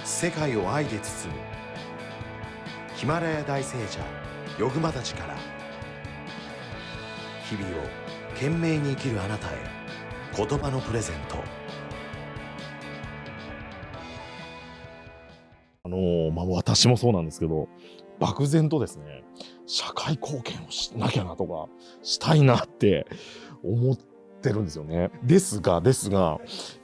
世界を愛で包むヒマラヤ大聖者ヨグマたちから、日々を懸命に生きるあなたへ言葉のプレゼント。私もそうなんですけど、漠然とですね、社会貢献をしなきゃなとか、したいなって思ってるんですよね。ですが、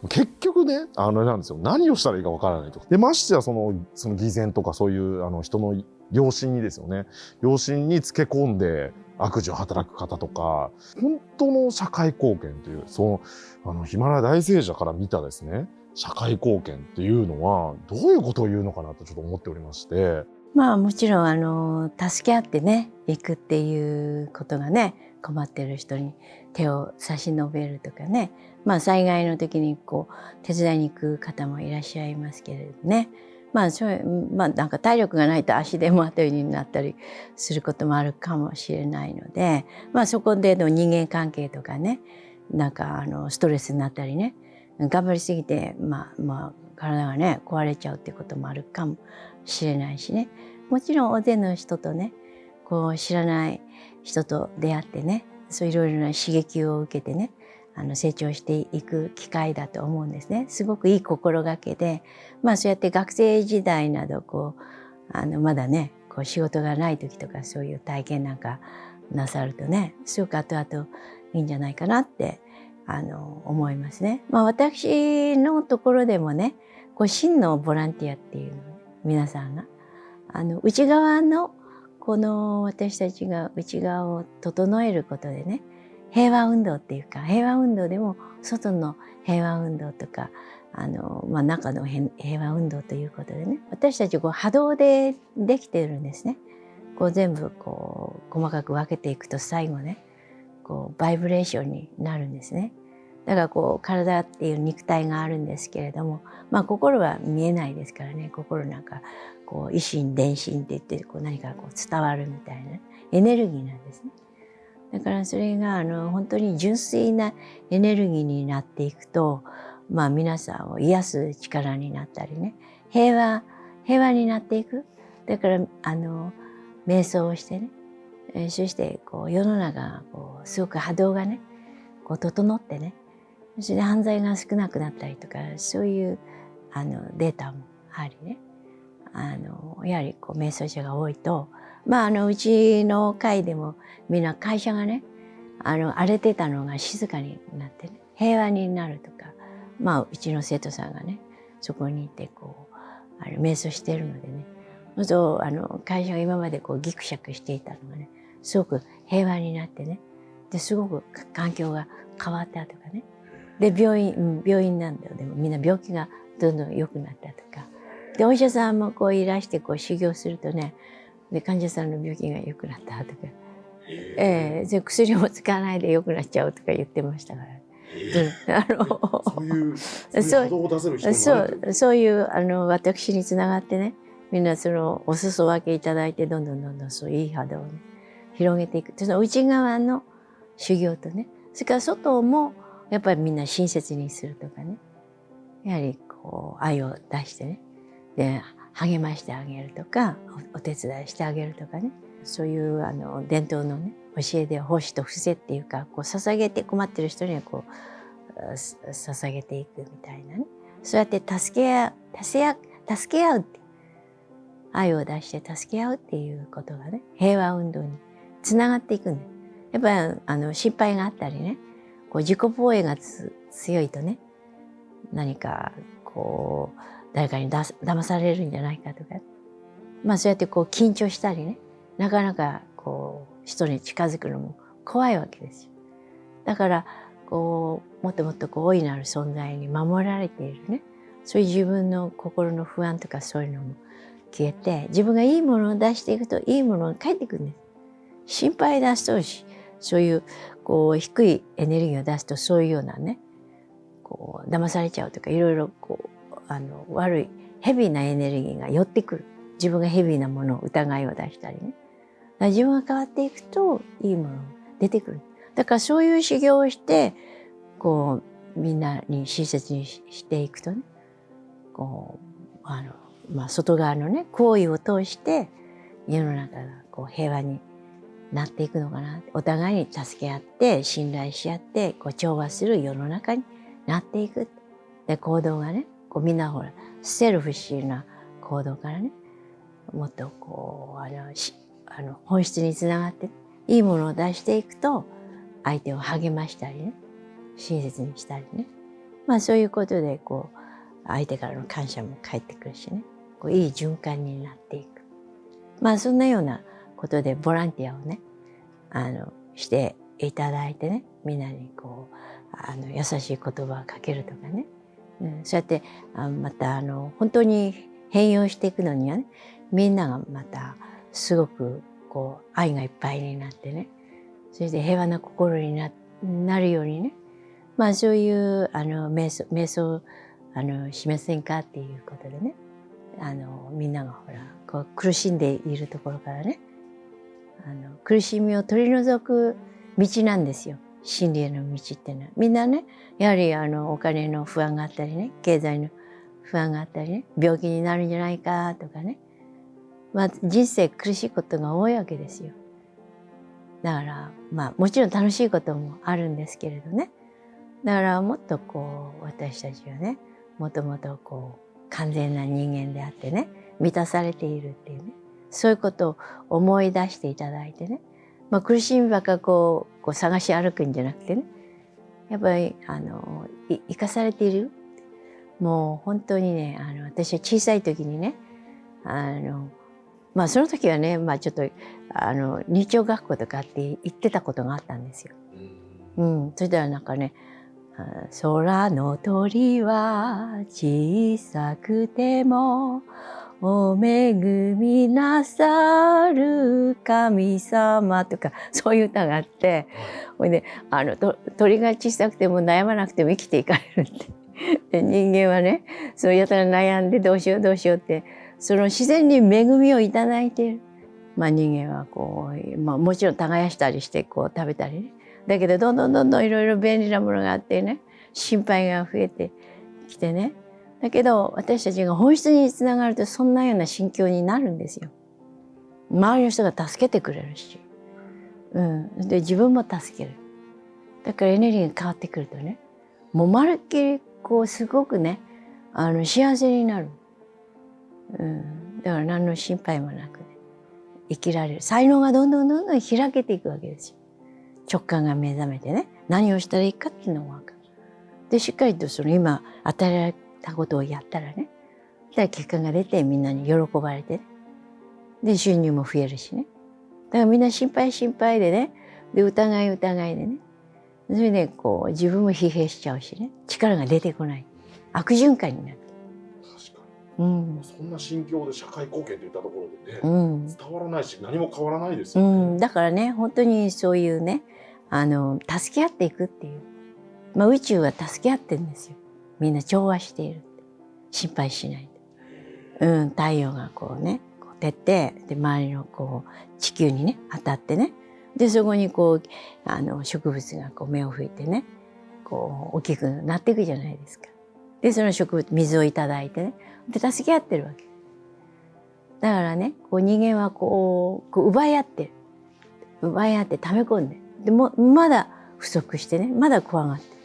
結局ね、なんですよ。何をしたらいいかわからないと。で、ましてやその偽善とかそういう人の良心にですよね。良心につけ込んで悪事を働く方とか、本当の社会貢献という、ヒマラヤ大聖者から見たですね、社会貢献っていうのはどういうことを言うのかなとちょっと思っておりまして。もちろん助け合ってね行くっていうことがね、困ってる人に手を差し伸べるとかね、災害の時に手伝いに行く方もいらっしゃいますけれどね、なんか体力がないと足でも後になったりすることもあるかもしれないので、そこでの人間関係とかね、なんかストレスになったりね、頑張りすぎて体がね壊れちゃうってこともあるかもしれないしね。もちろん大勢の人とね、知らない人と出会ってね、そういろいろな刺激を受けてね、成長していく機会だと思うんですね。すごくいい心がけで、そうやって学生時代などまだね仕事がない時とかそういう体験なんかなさるとね、すごく後々いいんじゃないかなって思いますね。私のところでもね、真のボランティアっていうのをね、皆さんが内側の私たちが内側を整えることでね、平和運動っていうか、平和運動でも外の平和運動とか中の平和運動ということでね、私たち波動でできてるんですね。全部細かく分けていくと最後ね、バイブレーションになるんですね。だから体っていう肉体があるんですけれども、心は見えないですからね。心なんか維心伝心って言って何か伝わるみたいなエネルギーなんですね。だからそれが本当に純粋なエネルギーになっていくと、皆さんを癒す力になったりね、平和になっていく。だから瞑想をしてね、そして世の中がすごく波動がね整ってね、それで犯罪が少なくなったりとか、そういうデータもありね、やはり瞑想者が多いと、うちの会でもみんな会社がね荒れてたのが静かになってね、平和になるとか、うちの生徒さんがねそこにいて瞑想してるのでね、会社が今までギクシャクしていたのがね、すごく平和になってね、ですごく環境が変わったとかね。で病院なんだよ。でもみんな病気がどんどん良くなったとか。でお医者さんもいらして修行するとね、で患者さんの病気が良くなったとか、で薬も使わないで良くなっちゃうとか言ってましたから。そういう波動を出せる人もあるという。そういう私につながってね、みんなお裾分けいただいて、どんどんそういい波動をね広げていく。その内側の修行とね、それから外もやっぱりみんな親切にするとかね、やはり愛を出してね、で励ましてあげるとか、お手伝いしてあげるとかね、そういう伝統のね教えで奉仕と布施っていうか、捧げて、困ってる人には捧げていくみたいなね、そうやって助け合うって、愛を出して助け合うっていうことがね、平和運動につながっていくんです。やっぱり失敗があったりね、自己防衛が強いとね、何か誰かに騙されるんじゃないかとか、そうやって緊張したりね、なかなか人に近づくのも怖いわけですよ。だからもっともっと大いなる存在に守られているね、そういう自分の心の不安とかそういうのも消えて、自分がいいものを出していくといいものが返ってくるんです。心配出すとそういう低いエネルギーを出すと、そういうようなね騙されちゃうとか、いろいろ悪いヘビーなエネルギーが寄ってくる。自分がヘビーなものを疑いを出したりね。だから自分が変わっていくといいものが出てくる。だからそういう修行をしてみんなに親切にしていくとね、外側のね行為を通して世の中がこう平和になっていくのかな。お互いに助け合って信頼し合ってこう調和する世の中になっていく。で行動がねこうみんなほらセルフィッシュな行動からねもっとこう本質につながっていいものを出していくと相手を励ましたりね親切にしたりねそういうことでこう相手からの感謝も返ってくるしねこういい循環になっていく。そんなようなことでボランティアをねしていただいてねみんなにこう優しい言葉をかけるとかね、そうやってまた本当に変容していくのにはねみんながまたすごくこう愛がいっぱいになってねそして平和な心になるようにねそういう瞑想しませんかっていうことでねみんながほらこう苦しんでいるところからね苦しみを取り除く道なんですよ真理への道っていうのは。みんなねやはりお金の不安があったりね経済の不安があったりね病気になるんじゃないかとかね人生苦しいことが多いわけですよ。だからもちろん楽しいこともあるんですけれどねだからもっとこう私たちはねもともとこう完全な人間であってね満たされているっていうねそういうことを思い出していただいてね、苦しみばっかこう探し歩くんじゃなくてねやっぱり生かされているもう本当にね私は小さい時にねその時はねちょっと日曜学校とかって行ってたことがあったんですよ。それではなんかね空の鳥は小さくてもお恵みなさる神様とかそういう歌があってほいで鳥が小さくても悩まなくても生きていかれるってで人間はねそうやたら悩んでどうしようどうしようってその自然に恵みをいただいている。人間はこう、もちろん耕したりしてこう食べたりねだけどどんどんいろいろ便利なものがあってね心配が増えてきてねだけど私たちが本質につながるとそんなような心境になるんですよ。周りの人が助けてくれるし、で自分も助ける。だからエネルギーが変わってくるとねもうまるっきりこうすごくね幸せになる、だから何の心配もなくね生きられる才能がどんどん開けていくわけですよ。直感が目覚めてね何をしたらいいかっていうのが分かる。でしっかりとその今与えられたことをやったらね結果が出てみんなに喜ばれてねで収入も増えるしねだからみんな心配でねで疑いでねそれでこう自分も疲弊しちゃうしね力が出てこない悪循環になる。確かに、そんな心境で社会貢献といったところでね、伝わらないし何も変わらないですよね。だからね本当にそういうね助け合っていくっていう、宇宙は助け合ってるんですよ。みんな調和している心配しないで、太陽がこうねこう照ってで周りのこう地球にね当たってねでそこにこう植物がこう芽を吹いてねこう大きくなっていくじゃないですか。でその植物水をいただいてねで助け合ってるわけだからねこう人間はこう奪い合って溜め込んででもまだ不足してねまだ怖がってる。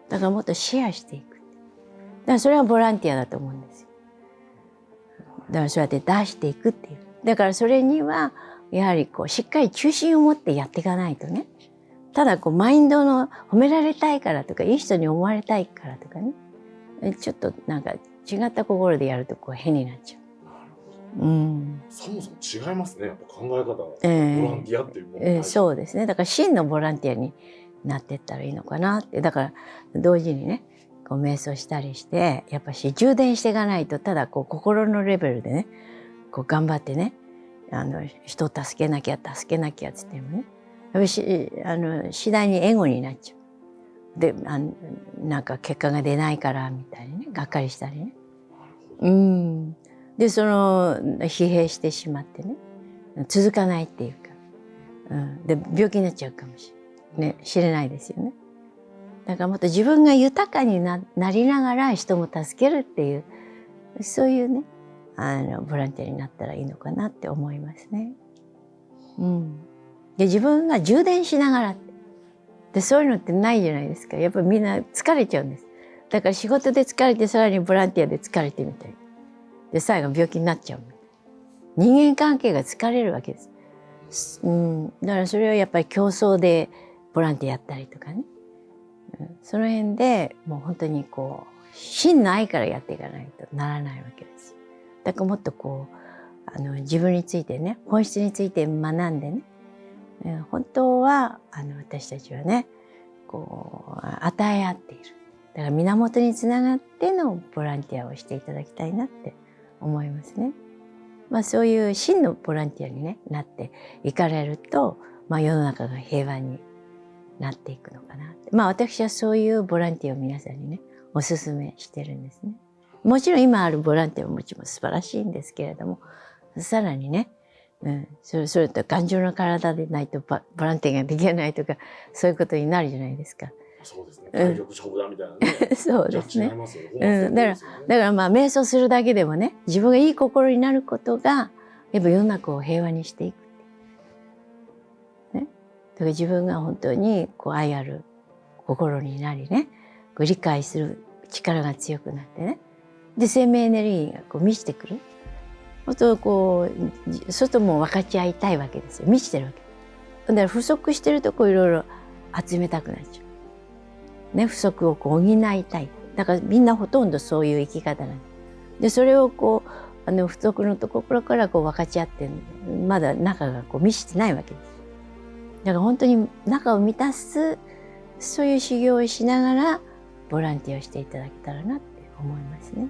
だからもっとシェアしていく。だからそれはボランティアだと思うんですよ。だからそうやって出していくっていう。だからそれにはやはりこうしっかり中心を持ってやっていかないとねただこうマインドの褒められたいからとかいい人に思われたいからとかねちょっとなんか違った心でやるとこう変になっちゃう。そもそも違いますねやっぱ考え方が、ボランティアっていうもの、そうですねだから真のボランティアになっていったらいいのかなってだから同時にねこう瞑想したりしてやっぱし充電していかないとただこう心のレベルでねこう頑張ってね人を助けなきゃっつってもねやっぱし次第にエゴになっちゃう。でなんか結果が出ないからみたいにねがっかりしたりねでその疲弊してしまってね続かないっていうか、で病気になっちゃうかもしれないですよね。だからもっと自分が豊かになりながら人も助けるっていうそういうねボランティアになったらいいのかなって思いますね。うん、で自分が充電しながらでそういうのってないじゃないですか。やっぱりみんな疲れちゃうんです。だから仕事で疲れてさらにボランティアで疲れてみたいで最後病気になっちゃうみたいな人間関係が疲れるわけです。だからそれをやっぱり競争でボランティアやったりとかね、その辺でもう本当にこう真の愛からやっていかないとならないわけです。だからもっとこう自分についてね本質について学んでね、本当は私たちはねこう与え合っている。だから源につながってのボランティアをしていただきたいなって思いますね。そういう真のボランティアに、ね、なっていかれると、世の中が平和になっていくのかなって。私はそういうボランティアを皆さんにねお勧めしてるんですね。もちろん今あるボランティアももちろん素晴らしいんですけれども、さらにね、それと頑丈な体でないとボランティアができないとかそういうことになるじゃないですか。そうですね。体力勝負だみたいなね。そうですね。違いますよね。だから瞑想するだけでもね自分がいい心になることがやっぱ世の中を平和にしていく。ね。だから自分が本当にこう愛ある心になりねこう理解する力が強くなってねで生命エネルギーがこう満ちてくる。外も分かち合いたいわけですよ。満ちてるわけ。だから不足してるとこいろいろ集めたくなっちゃう。ね、不足をこう補いたい。だからみんなほとんどそういう生き方なんで、それをこう不足のところからこう分かち合ってまだ中がこう満ちてないわけです。だから本当に中を満たすそういう修行をしながらボランティアをしていただけたらなって思いますね。